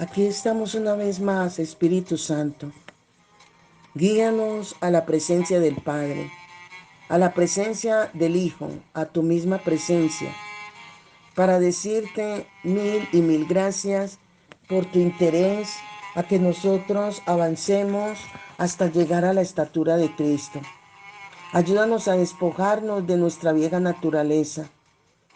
Aquí estamos una vez más, Espíritu Santo. Guíanos a la presencia del Padre, a la presencia del Hijo, a tu misma presencia, para decirte mil y mil gracias por tu interés a que nosotros avancemos hasta llegar a la estatura de Cristo. Ayúdanos a despojarnos de nuestra vieja naturaleza.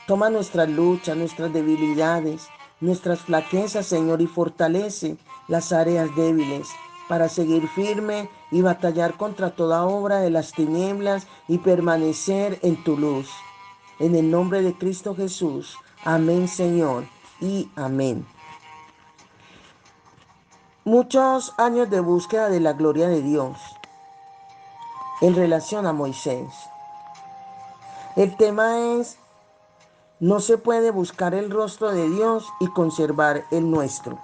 Toma nuestras luchas, nuestras debilidades, nuestras flaquezas, Señor, y fortalece las áreas débiles para seguir firme y batallar contra toda obra de las tinieblas y permanecer en tu luz. En el nombre de Cristo Jesús. Amén, Señor, y amén. Muchos años de búsqueda de la gloria de Dios en relación a Moisés. El tema es: no se puede buscar el rostro de Dios y conservar el nuestro.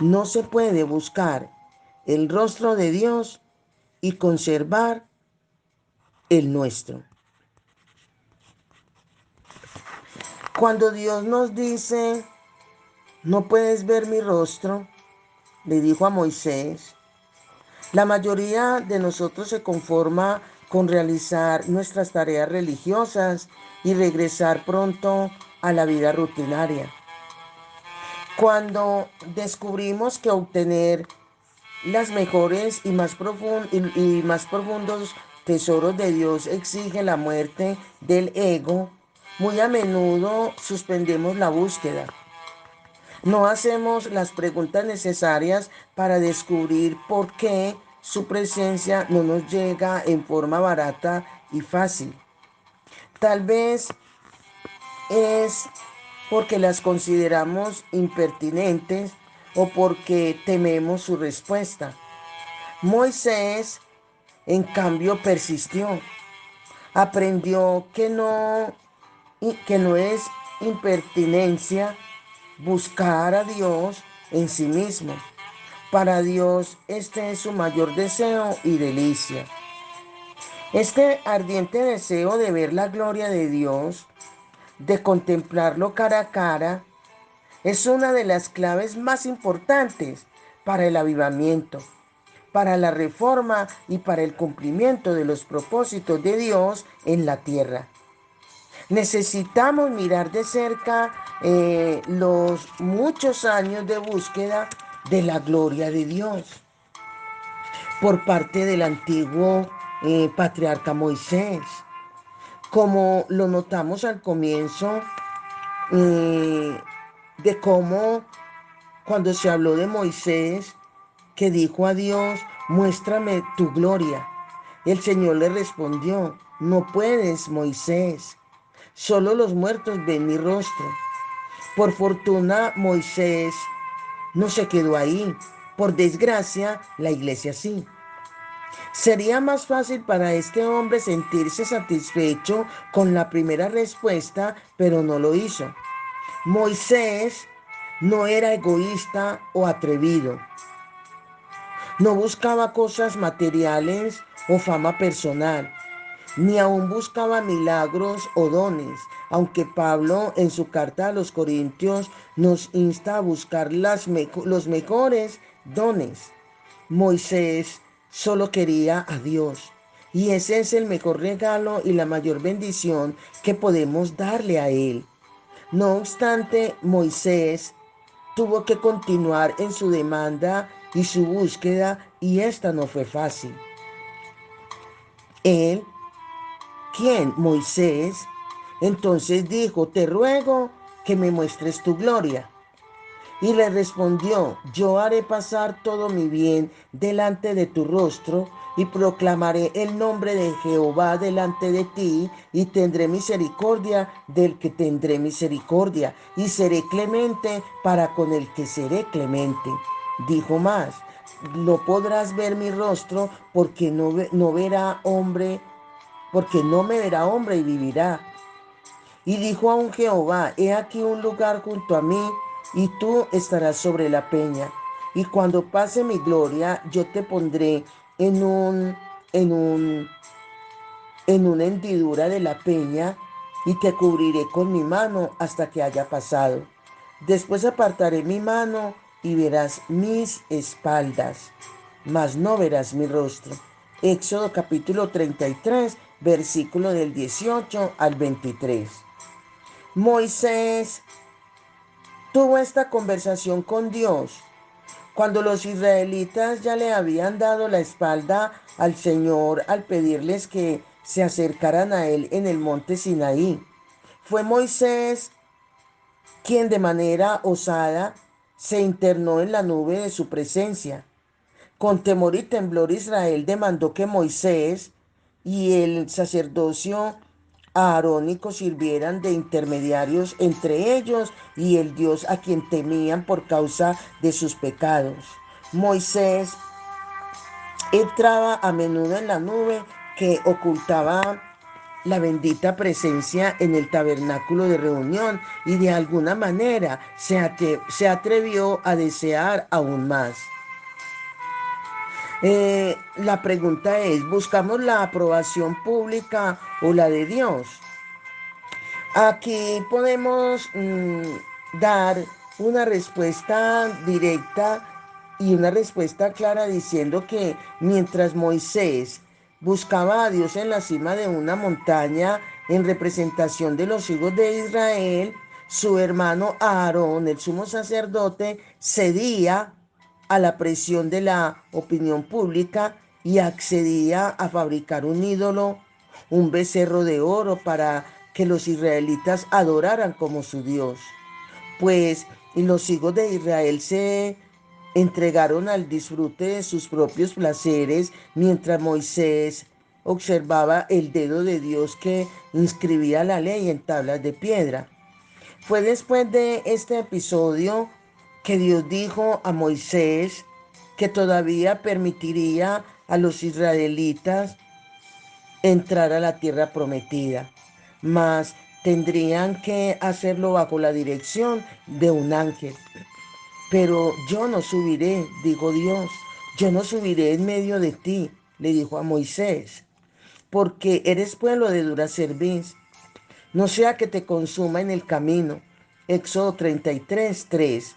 No se puede buscar el rostro de Dios y conservar el nuestro. Cuando Dios nos dice, no puedes ver mi rostro, le dijo a Moisés, la mayoría de nosotros se conforma con realizar nuestras tareas religiosas y regresar pronto a la vida rutinaria. Cuando descubrimos que obtener las mejores y más profundos tesoros de Dios exige la muerte del ego, muy a menudo suspendemos la búsqueda. No hacemos las preguntas necesarias para descubrir por qué su presencia no nos llega en forma barata y fácil. Tal vez es porque las consideramos impertinentes o porque tememos su respuesta. Moisés, en cambio, persistió. Aprendió que no es impertinencia buscar a Dios en sí mismo. Para Dios, este es su mayor deseo y delicia. Este ardiente deseo de ver la gloria de Dios, de contemplarlo cara a cara, es una de las claves más importantes para el avivamiento, para la reforma y para el cumplimiento de los propósitos de Dios en la tierra. Necesitamos mirar de cerca los muchos años de búsqueda de la gloria de Dios por parte del antiguo patriarca Moisés. Como lo notamos al comienzo, eh, de cómo cuando se habló de Moisés, que dijo a Dios, muéstrame tu gloria. El Señor le respondió, no puedes, Moisés, solo los muertos ven mi rostro. Por fortuna, Moisés no se quedó ahí. Por desgracia, la iglesia sí. Sería más fácil para este hombre sentirse satisfecho con la primera respuesta, pero no lo hizo. Moisés no era egoísta o atrevido. No buscaba cosas materiales o fama personal, ni aún buscaba milagros o dones, aunque Pablo en su carta a los Corintios nos insta a buscar los mejores dones. Moisés solo quería a Dios, y ese es el mejor regalo y la mayor bendición que podemos darle a Él. No obstante, Moisés tuvo que continuar en su demanda y su búsqueda, y esta no fue fácil. Él, ¿quién? Moisés. Entonces dijo, te ruego que me muestres tu gloria. Y le respondió, yo haré pasar todo mi bien delante de tu rostro y proclamaré el nombre de Jehová delante de ti y tendré misericordia del que tendré misericordia y seré clemente para con el que seré clemente. Dijo más, no podrás ver mi rostro porque no verá hombre, porque no me verá hombre y vivirá. Y dijo aún Jehová, he aquí un lugar junto a mí, y tú estarás sobre la peña. Y cuando pase mi gloria, yo te pondré en un, en un, en una hendidura de la peña, y te cubriré con mi mano hasta que haya pasado. Después apartaré mi mano y verás mis espaldas, mas no verás mi rostro. Éxodo capítulo 33, versículo del 18 al 23. Moisés tuvo esta conversación con Dios cuando los israelitas ya le habían dado la espalda al Señor al pedirles que se acercaran a él en el monte Sinaí. Fue Moisés quien de manera osada se internó en la nube de su presencia. Con temor y temblor Israel demandó que Moisés y el sacerdocio aarónico sirvieran de intermediarios entre ellos y el Dios a quien temían por causa de sus pecados. Moisés entraba a menudo en la nube que ocultaba la bendita presencia en el tabernáculo de reunión y de alguna manera se atrevió a desear aún más. La pregunta es, ¿buscamos la aprobación pública o la de Dios? Aquí podemos dar una respuesta directa y una respuesta clara diciendo que mientras Moisés buscaba a Dios en la cima de una montaña en representación de los hijos de Israel, su hermano Aarón, el sumo sacerdote, cedía a la presión de la opinión pública y accedía a fabricar un ídolo, un becerro de oro para que los israelitas adoraran como su Dios. Pues los hijos de Israel se entregaron al disfrute de sus propios placeres mientras Moisés observaba el dedo de Dios que inscribía la ley en tablas de piedra. Fue después de este episodio que Dios dijo a Moisés que todavía permitiría a los israelitas entrar a la tierra prometida, mas tendrían que hacerlo bajo la dirección de un ángel. Pero yo no subiré, dijo Dios, yo no subiré en medio de ti, le dijo a Moisés, porque eres pueblo de dura cerviz, no sea que te consuma en el camino. Éxodo 33, 3.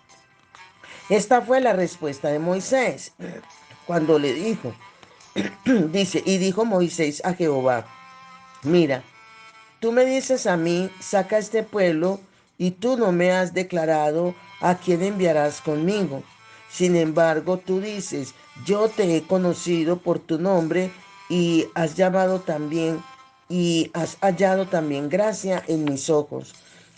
Esta fue la respuesta de Moisés cuando le dijo, dice, y dijo Moisés a Jehová, mira, tú me dices a mí, saca este pueblo, y tú no me has declarado a quién enviarás conmigo. Sin embargo, tú dices, yo te he conocido por tu nombre y has hallado también gracia en mis ojos.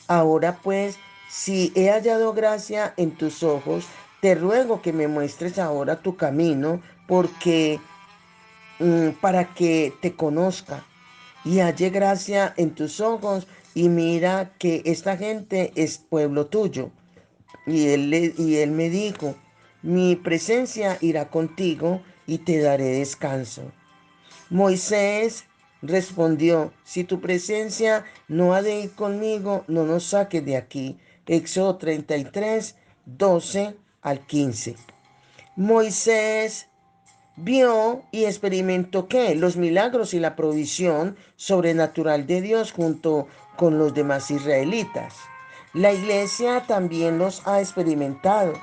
Ahora pues, si he hallado gracia en tus ojos, te ruego que me muestres ahora tu camino, porque para que te conozca y halle gracia en tus ojos, y mira que esta gente es pueblo tuyo. Y él me dijo, mi presencia irá contigo y te daré descanso. Moisés respondió, si tu presencia no ha de ir conmigo, no nos saques de aquí. Éxodo 33, 12 al 15. Moisés vio y experimentó que los milagros y la provisión sobrenatural de Dios junto con los demás israelitas. La iglesia también los ha experimentado,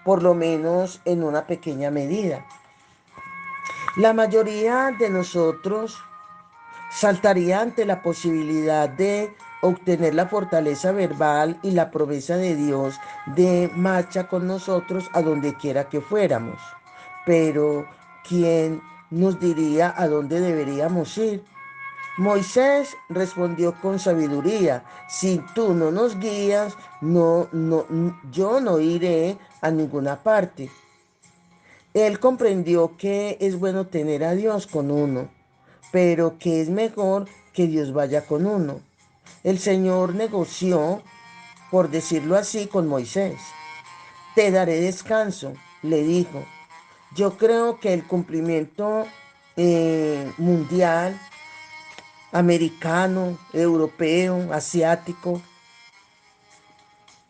por lo menos en una pequeña medida. La mayoría de nosotros saltaría ante la posibilidad de obtener la fortaleza verbal y la promesa de Dios de marcha con nosotros a donde quiera que fuéramos. Pero, ¿quién nos diría a dónde deberíamos ir? Moisés respondió con sabiduría, si tú no nos guías, yo no iré a ninguna parte. Él comprendió que es bueno tener a Dios con uno, pero que es mejor que Dios vaya con uno. El Señor negoció, por decirlo así, con Moisés. Te daré descanso, le dijo. Yo creo que el cumplimiento mundial, americano, europeo, asiático,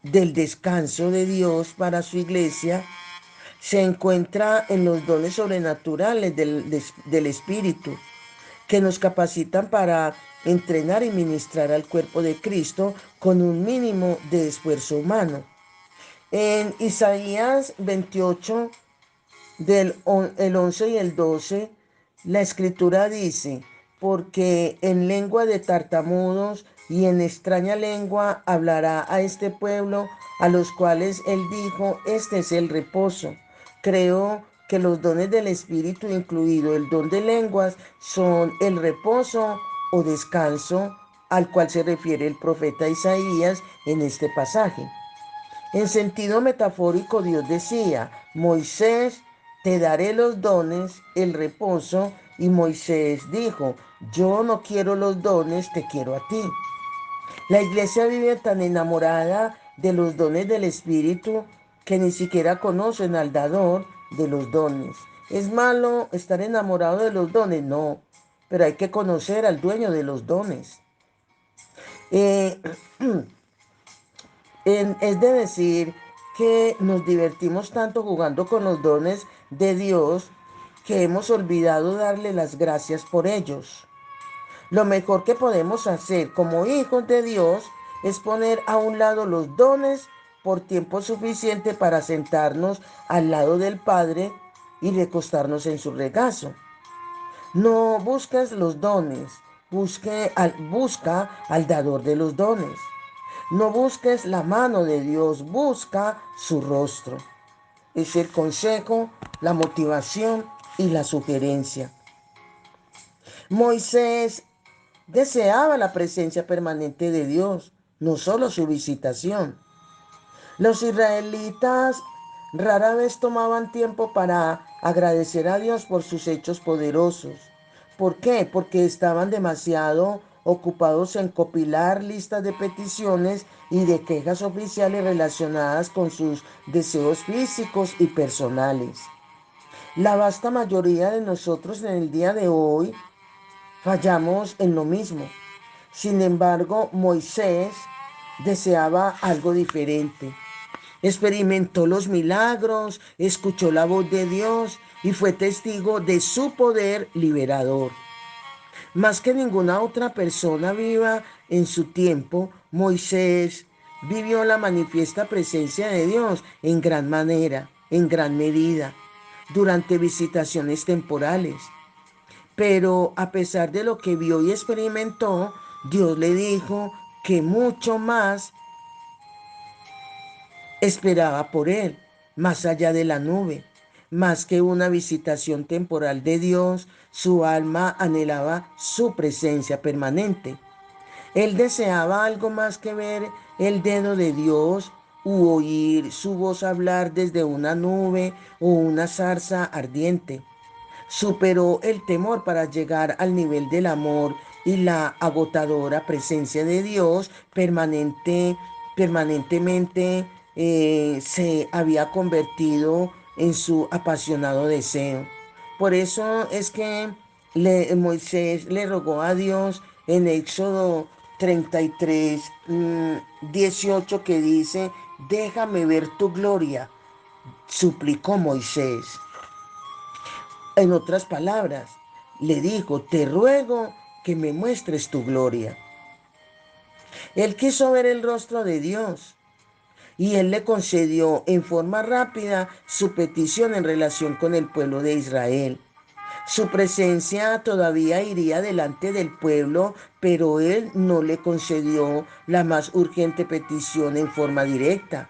del descanso de Dios para su iglesia se encuentra en los dones sobrenaturales del Espíritu, que nos capacitan para entrenar y ministrar al cuerpo de Cristo con un mínimo de esfuerzo humano. En Isaías 28, el 11 y el 12, la escritura dice, porque en lengua de tartamudos y en extraña lengua hablará a este pueblo, a los cuales él dijo, este es el reposo. Creo que los dones del Espíritu, incluido el don de lenguas, son el reposo o descanso al cual se refiere el profeta Isaías en este pasaje. En sentido metafórico, Dios decía, Moisés, te daré los dones, el reposo, y Moisés dijo, yo no quiero los dones, te quiero a ti. La iglesia vive tan enamorada de los dones del Espíritu que ni siquiera conocen al dador de los dones. ¿Es malo estar enamorado de los dones? No, pero hay que conocer al dueño de los dones. Eh, Es de decir que nos divertimos tanto jugando con los dones de Dios que hemos olvidado darle las gracias por ellos. Lo mejor que podemos hacer como hijos de Dios es poner a un lado los dones por tiempo suficiente para sentarnos al lado del Padre y recostarnos en su regazo. No busques los dones, busca al dador de los dones. No busques la mano de Dios, busca su rostro. Es el consejo, la motivación y la sugerencia. Moisés deseaba la presencia permanente de Dios, no solo su visitación. Los israelitas rara vez tomaban tiempo para agradecer a Dios por sus hechos poderosos. ¿Por qué? Porque estaban demasiado ocupados en copilar listas de peticiones y de quejas oficiales relacionadas con sus deseos físicos y personales. La vasta mayoría de nosotros en el día de hoy fallamos en lo mismo. Sin embargo, Moisés deseaba algo diferente. Experimentó los milagros, escuchó la voz de Dios y fue testigo de su poder liberador. Más que ninguna otra persona viva en su tiempo, Moisés vivió la manifiesta presencia de Dios en gran manera, en gran medida, durante visitaciones temporales. Pero a pesar de lo que vio y experimentó, Dios le dijo que mucho más esperaba por él, más allá de la nube. Más que una visitación temporal de Dios, su alma anhelaba su presencia permanente. Él deseaba algo más que ver el dedo de Dios u oír su voz hablar desde una nube o una zarza ardiente. Superó el temor para llegar al nivel del amor y la agotadora presencia de Dios permanentemente se había convertido en su apasionado deseo. Por eso es que Moisés le rogó a Dios en Éxodo 33, 18, que dice, déjame ver tu gloria, suplicó Moisés. En otras palabras, le dijo, te ruego que me muestres tu gloria. Él quiso ver el rostro de Dios y él le concedió en forma rápida su petición en relación con el pueblo de Israel. Su presencia todavía iría delante del pueblo, pero él no le concedió la más urgente petición en forma directa.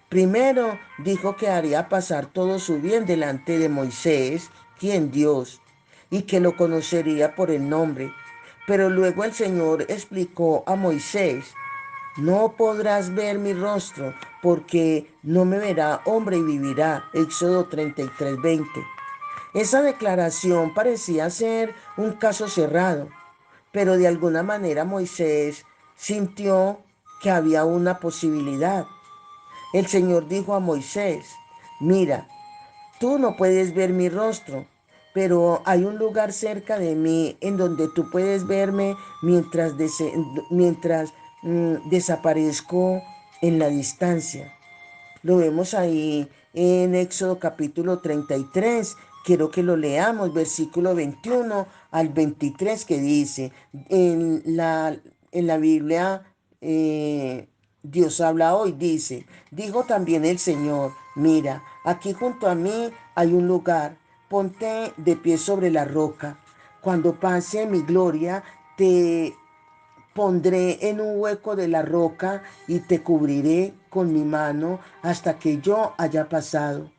Primero dijo que haría pasar todo su bien delante de Moisés, quien Dios, y que lo conocería por el nombre. Pero luego el Señor explicó a Moisés, no podrás ver mi rostro, porque no me verá hombre y vivirá. Éxodo 33:20. Esa declaración parecía ser un caso cerrado, pero de alguna manera Moisés sintió que había una posibilidad. El Señor dijo a Moisés, mira, tú no puedes ver mi rostro, pero hay un lugar cerca de mí en donde tú puedes verme mientras desaparezco en la distancia. Lo vemos ahí en Éxodo capítulo 33, quiero que lo leamos, versículo 21 al 23, que dice, en la Biblia, Dios habla hoy, dice, dijo también el Señor, mira, aquí junto a mí hay un lugar, ponte de pie sobre la roca. Cuando pase mi gloria, te pondré en un hueco de la roca y te cubriré con mi mano hasta que yo haya pasado.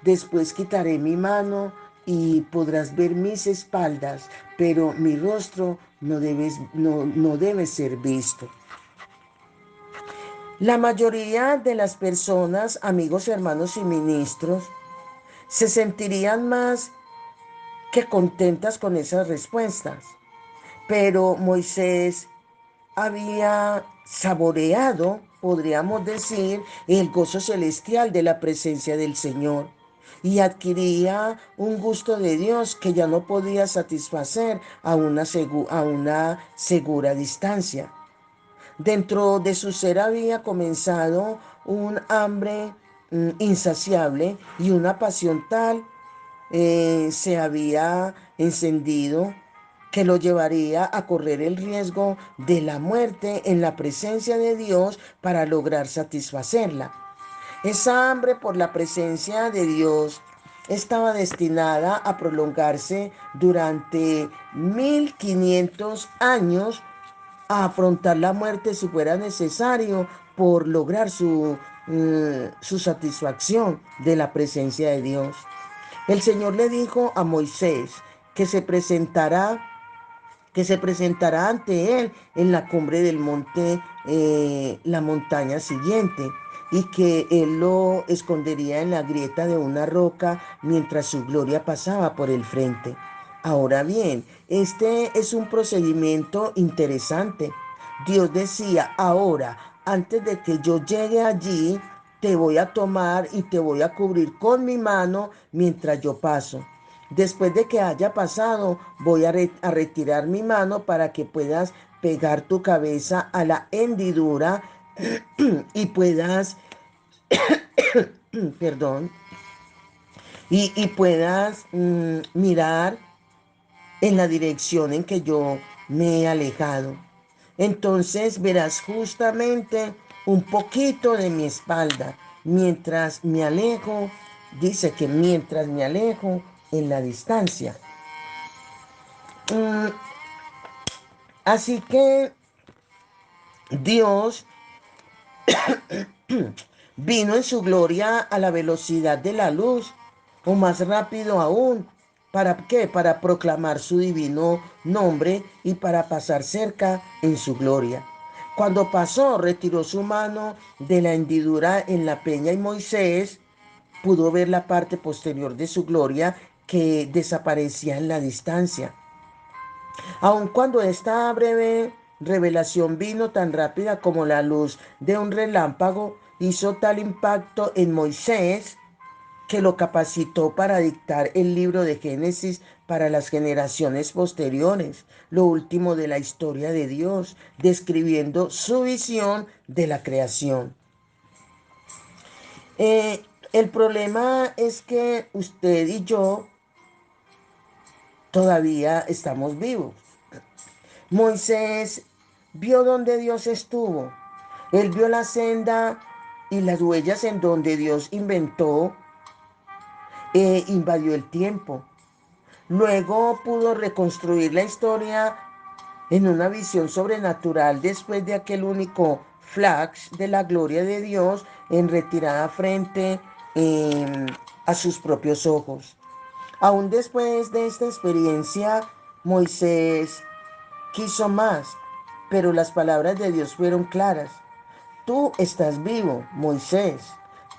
Después quitaré mi mano y podrás ver mis espaldas, pero mi rostro no debe ser visto. La mayoría de las personas, amigos, hermanos y ministros, se sentirían más que contentas con esas respuestas. Pero Moisés había saboreado, podríamos decir, el gozo celestial de la presencia del Señor y adquiría un gusto de Dios que ya no podía satisfacer a una segura distancia. Dentro de su ser había comenzado un hambre insaciable y una pasión tal se había encendido que lo llevaría a correr el riesgo de la muerte en la presencia de Dios para lograr satisfacerla. Esa hambre por la presencia de Dios estaba destinada a prolongarse durante 1500 años, a afrontar la muerte si fuera necesario por lograr su satisfacción de la presencia de Dios. El Señor le dijo a Moisés que se presentará ante él en la cumbre del monte, la montaña siguiente, y que él lo escondería en la grieta de una roca mientras su gloria pasaba por el frente. Ahora bien, este es un procedimiento interesante. Dios decía, ahora, antes de que yo llegue allí, te voy a tomar y te voy a cubrir con mi mano mientras yo paso. Después de que haya pasado, voy a retirar mi mano para que puedas pegar tu cabeza a la hendidura y puedas, perdón, y puedas mirar en la dirección en que yo me he alejado. Entonces verás justamente un poquito de mi espalda. Mientras me alejo, dice que mientras me alejo en la distancia. Mm, Así que Dios vino en su gloria a la velocidad de la luz, o más rápido aún. ¿Para qué? Para proclamar su divino nombre y para pasar cerca en su gloria. Cuando pasó, retiró su mano de la hendidura en la peña y Moisés pudo ver la parte posterior de su gloria que desaparecía en la distancia. Aun cuando esta breve revelación vino tan rápida como la luz de un relámpago, hizo tal impacto en Moisés que lo capacitó para dictar el libro de Génesis para las generaciones posteriores, lo último de la historia de Dios, describiendo su visión de la creación. El problema es que usted y yo todavía estamos vivos. Moisés vio donde Dios estuvo. Él vio la senda y las huellas en donde Dios invadió el tiempo. Luego pudo reconstruir la historia en una visión sobrenatural después de aquel único flash de la gloria de Dios en retirada frente a sus propios ojos. Aún después de esta experiencia, Moisés quiso más, pero las palabras de Dios fueron claras. Tú estás vivo, Moisés.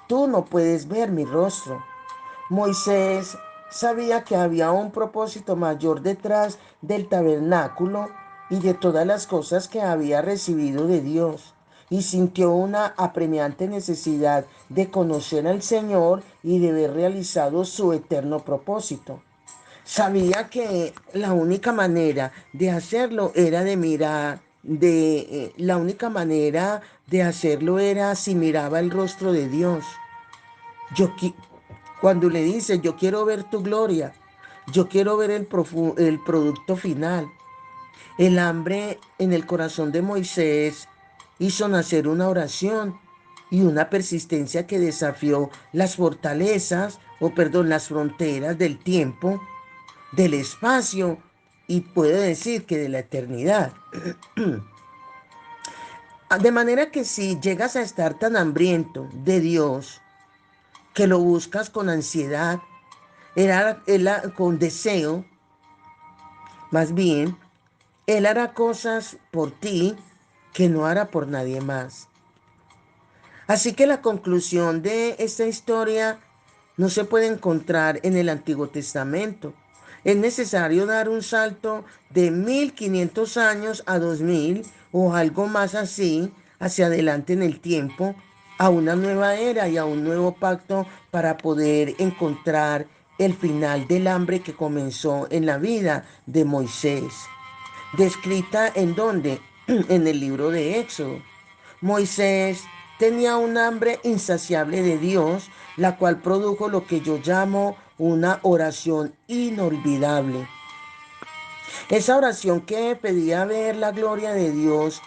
Tú no puedes ver mi rostro. Moisés sabía que había un propósito mayor detrás del tabernáculo y de todas las cosas que había recibido de Dios, y sintió una apremiante necesidad de conocer al Señor y de ver realizado su eterno propósito. Sabía que la única manera de hacerlo era de mirar, la única manera de hacerlo era si miraba el rostro de Dios. Yo, Cuando le dice, yo quiero ver tu gloria, yo quiero ver el producto final. El hambre en el corazón de Moisés hizo nacer una oración y una persistencia que desafió las fortalezas, las fronteras del tiempo, del espacio y puedo decir que de la eternidad. De manera que si llegas a estar tan hambriento de Dios, que lo buscas con ansiedad, con deseo, más bien, Él hará cosas por ti que no hará por nadie más. Así que la conclusión de esta historia no se puede encontrar en el Antiguo Testamento. Es necesario dar un salto de 1500 años a 2000 o algo más así hacia adelante en el tiempo, a una nueva era y a un nuevo pacto para poder encontrar el final del hambre que comenzó en la vida de Moisés. Descrita en donde, en el libro de Éxodo. Moisés tenía un hambre insaciable de Dios, la cual produjo lo que yo llamo una oración inolvidable. Esa oración que pedía ver la gloria de Dios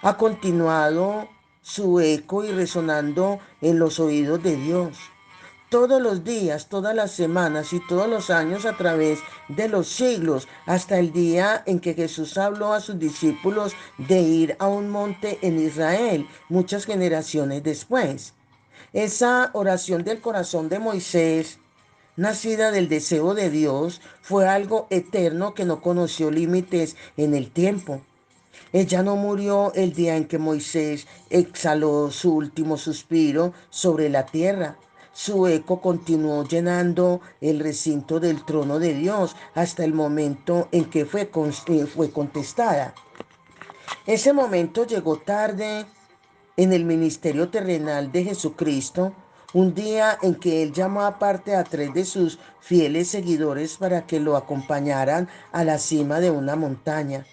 ha continuado su eco y resonando en los oídos de Dios todos los días, todas las semanas y todos los años a través de los siglos, hasta el día en que Jesús habló a sus discípulos de ir a un monte en Israel, muchas generaciones después. Esa oración del corazón de Moisés, nacida del deseo de Dios, fue algo eterno que no conoció límites en el tiempo. Ella no murió el día en que Moisés exhaló su último suspiro sobre la tierra. Su eco continuó llenando el recinto del trono de Dios hasta el momento en que fue contestada. Ese momento llegó tarde en el ministerio terrenal de Jesucristo, un día en que él llamó aparte a 3 de sus fieles seguidores para que lo acompañaran a la cima de una montaña.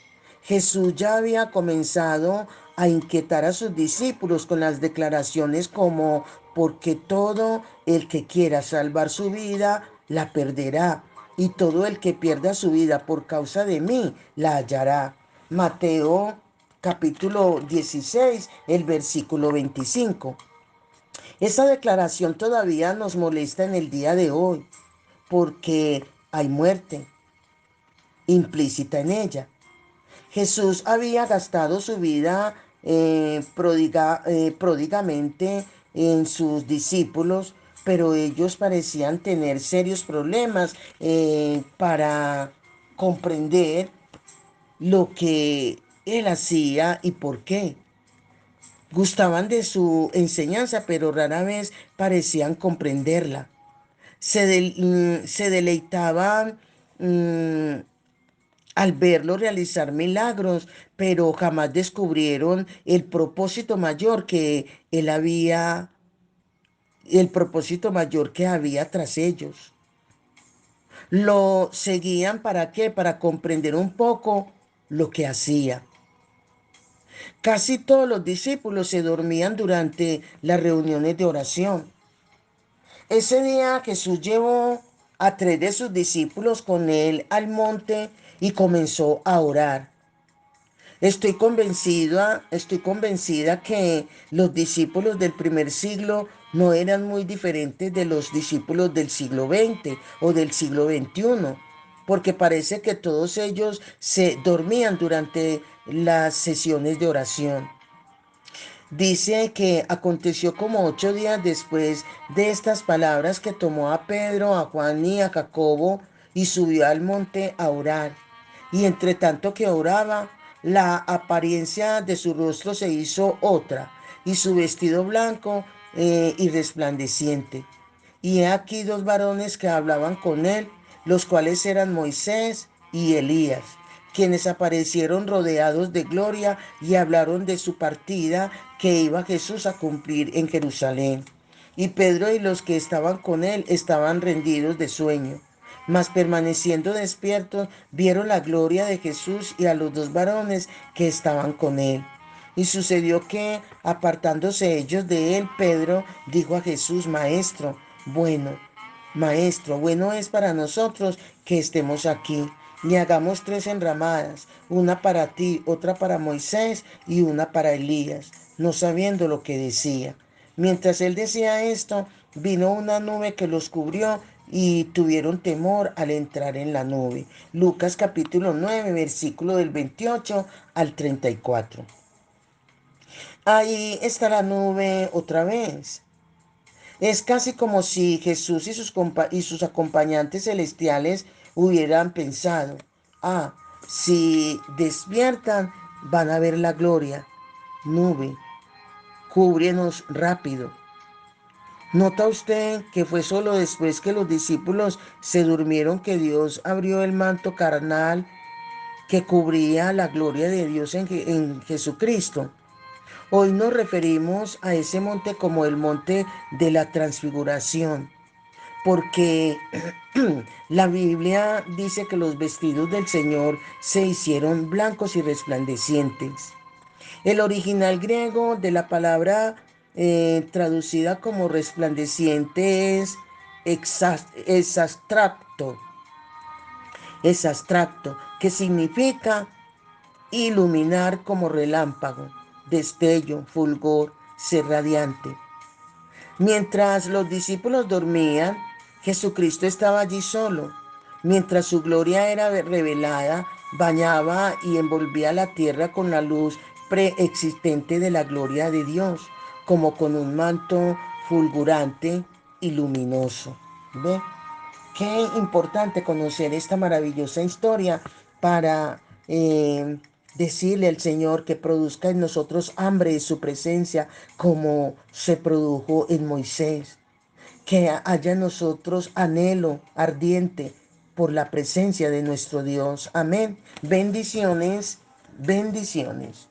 Jesús ya había comenzado a inquietar a sus discípulos con las declaraciones como, porque todo el que quiera salvar su vida, la perderá, y todo el que pierda su vida por causa de mí, la hallará. Mateo capítulo 16, el versículo 25. Esa declaración todavía nos molesta en el día de hoy porque hay muerte implícita en ella. Jesús había gastado su vida pródigamente en sus discípulos, pero ellos parecían tener serios problemas para comprender lo que él hacía y por qué. Gustaban de su enseñanza, pero rara vez parecían comprenderla. Se deleitaban al verlo realizar milagros, pero jamás descubrieron el propósito mayor que había tras ellos. Lo seguían ¿para qué? Para comprender un poco lo que hacía. Casi todos los discípulos se dormían durante las reuniones de oración. Ese día Jesús llevó a 3 de sus discípulos con él al monte y comenzó a orar. Estoy convencida que los discípulos del primer siglo no eran muy diferentes de los discípulos del siglo XX o del siglo XXI, porque parece que todos ellos se dormían durante las sesiones de oración. Dice que aconteció como 8 días después de estas palabras que tomó a Pedro, a Juan y a Jacobo y subió al monte a orar. Y entre tanto que oraba, la apariencia de su rostro se hizo otra y su vestido blanco y resplandeciente. Y he aquí 2 varones que hablaban con él, los cuales eran Moisés y Elías, quienes aparecieron rodeados de gloria y hablaron de su partida que iba Jesús a cumplir en Jerusalén. Y Pedro y los que estaban con él estaban rendidos de sueño. Mas permaneciendo despiertos, vieron la gloria de Jesús y a los 2 varones que estaban con él. Y sucedió que, apartándose ellos de él, Pedro dijo a Jesús: Maestro, bueno, Maestro, bueno es para nosotros que estemos aquí. Y hagamos 3 enramadas, una para ti, otra para Moisés y una para Elías, no sabiendo lo que decía. Mientras él decía esto, vino una nube que los cubrió y tuvieron temor al entrar en la nube. Lucas capítulo 9, versículo del 28 al 34. Ahí está la nube otra vez. Es casi como si Jesús y sus acompañantes celestiales hubieran pensado, ah, si despiertan van a ver la gloria. Nube, cúbrenos rápido. ¿Nota usted que fue solo después que los discípulos se durmieron que Dios abrió el manto carnal que cubría la gloria de Dios en Jesucristo? Hoy nos referimos a ese monte como el monte de la transfiguración, porque la Biblia dice que los vestidos del Señor se hicieron blancos y resplandecientes. El original griego de la palabra traducida como resplandeciente es abstracto, que significa iluminar como relámpago, destello, fulgor, ser radiante. Mientras los discípulos dormían, Jesucristo estaba allí solo. Mientras su gloria era revelada, bañaba y envolvía la tierra con la luz preexistente de la gloria de Dios, como con un manto fulgurante y luminoso. ¿Ve? Qué importante conocer esta maravillosa historia para decirle al Señor que produzca en nosotros hambre de su presencia como se produjo en Moisés. Que haya en nosotros anhelo ardiente por la presencia de nuestro Dios. Amén. Bendiciones, bendiciones.